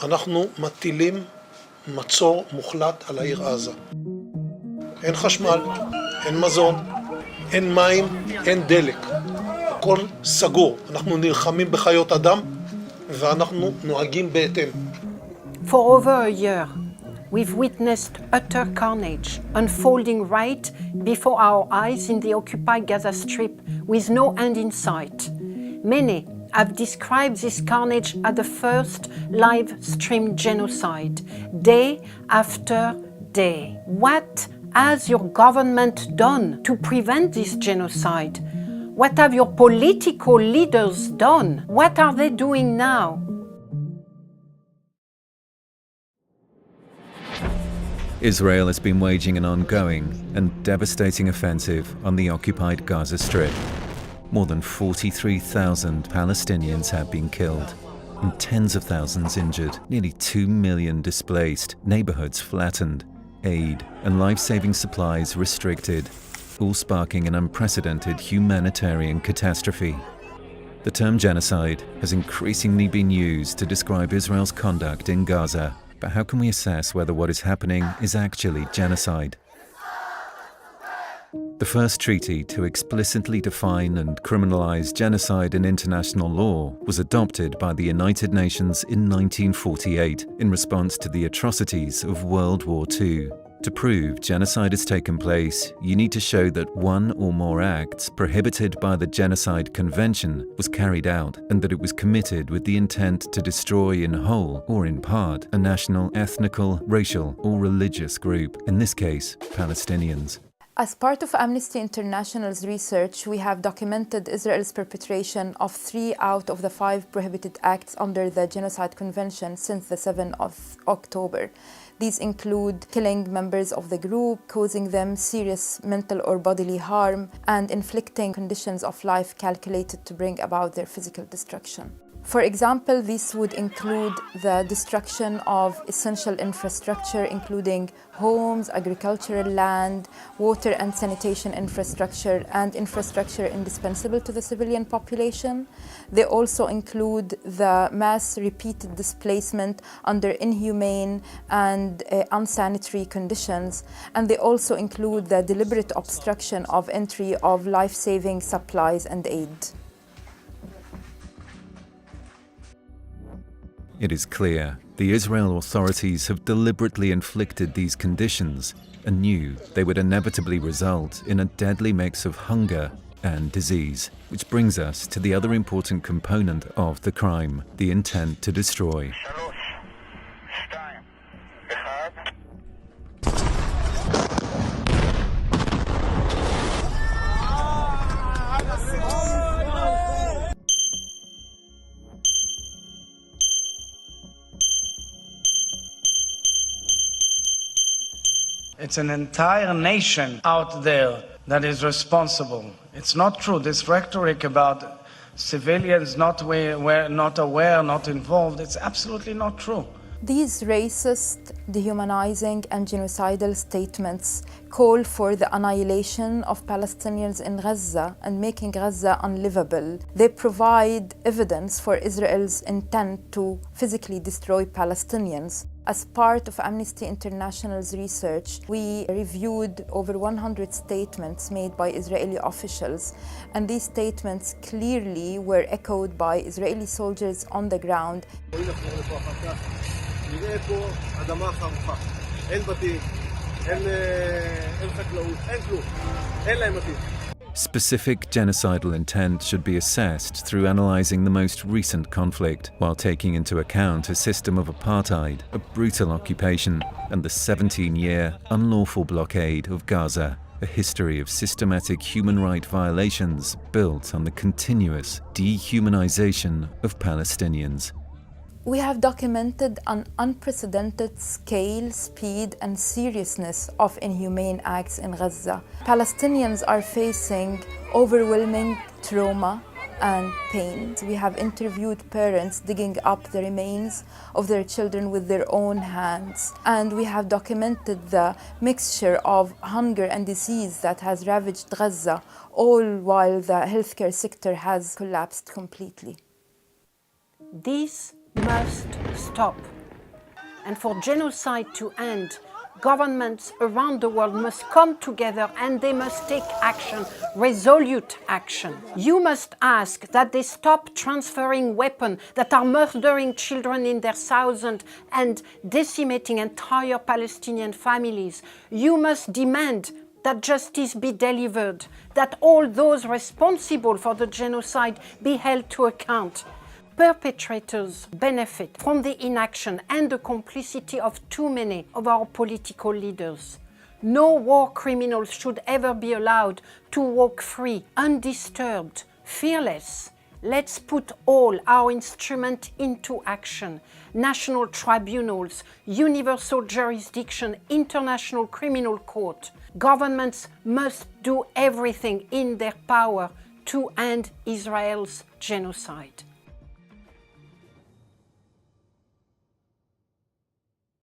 אנחנו מטילים מצור מוחלט על העיר עזה. אין חשמל, אין מזון, אין מים, אין דלק. הכל סגור. אנחנו נלחמים בחיות אדם ואנחנו נוהגים בהתאם. For over a year, we've witnessed utter carnage unfolding right before our eyes in the occupied Gaza Strip with no end in sight. Many have described this carnage as the first live-stream genocide, day after day. What has your government done to prevent this genocide? What have your political leaders done? What are they doing now? Israel has been waging an ongoing and devastating offensive on the occupied Gaza Strip. More than 43,000 Palestinians have been killed and tens of thousands injured, nearly 2 million displaced, neighborhoods flattened, aid and life-saving supplies restricted, all sparking an unprecedented humanitarian catastrophe. The term genocide has increasingly been used to describe Israel's conduct in Gaza. But how can we assess whether what is happening is actually genocide? The first treaty to explicitly define and criminalize genocide in international law was adopted by the United Nations in 1948 in response to the atrocities of World War II. To prove genocide has taken place, you need to show that one or more acts prohibited by the Genocide Convention was carried out and that it was committed with the intent to destroy in whole or in part a national, ethnical, racial or religious group, in this case, Palestinians. As part of Amnesty International's research, we have documented Israel's perpetration of 3 out of the 5 prohibited acts under the Genocide Convention since the 7th of October. These include killing members of the group, causing them serious mental or bodily harm, and inflicting conditions of life calculated to bring about their physical destruction. For example, this would include the destruction of essential infrastructure, including homes, agricultural land, water and sanitation infrastructure, and infrastructure indispensable to the civilian population. They also include the mass repeated displacement under inhumane and unsanitary conditions, and they also include the deliberate obstruction of entry of life-saving supplies and aid. It is clear the Israel authorities have deliberately inflicted these conditions and knew they would inevitably result in a deadly mix of hunger and disease, which brings us to the other important component of the crime, the intent to destroy. It's an entire nation out there that is responsible. It's not true. This rhetoric about civilians not aware, not involved, it's absolutely not true. These racist, dehumanizing and genocidal statements call for the annihilation of Palestinians in Gaza and making Gaza unlivable. They provide evidence for Israel's intent to physically destroy Palestinians. As part of Amnesty International's research, we reviewed over 100 statements made by Israeli officials, and these statements clearly were echoed by Israeli soldiers on the ground. Specific genocidal intent should be assessed through analysing the most recent conflict, while taking into account a system of apartheid, a brutal occupation, and the 17-year unlawful blockade of Gaza, a history of systematic human rights violations built on the continuous dehumanization of Palestinians. We have documented an unprecedented scale, speed, and seriousness of inhumane acts in Gaza. Palestinians are facing overwhelming trauma and pain. We have interviewed parents digging up the remains of their children with their own hands. And we have documented the mixture of hunger and disease that has ravaged Gaza, all while the healthcare sector has collapsed completely. This must stop. And for genocide to end, governments around the world must come together and they must take action, resolute action. You must ask that they stop transferring weapons that are murdering children in their thousands and decimating entire Palestinian families. You must demand that justice be delivered, that all those responsible for the genocide be held to account. Perpetrators benefit from the inaction and the complicity of too many of our political leaders. No war criminals should ever be allowed to walk free, undisturbed, fearless. Let's put all our instruments into action. National tribunals, universal jurisdiction, international criminal court. Governments must do everything in their power to end Israel's genocide.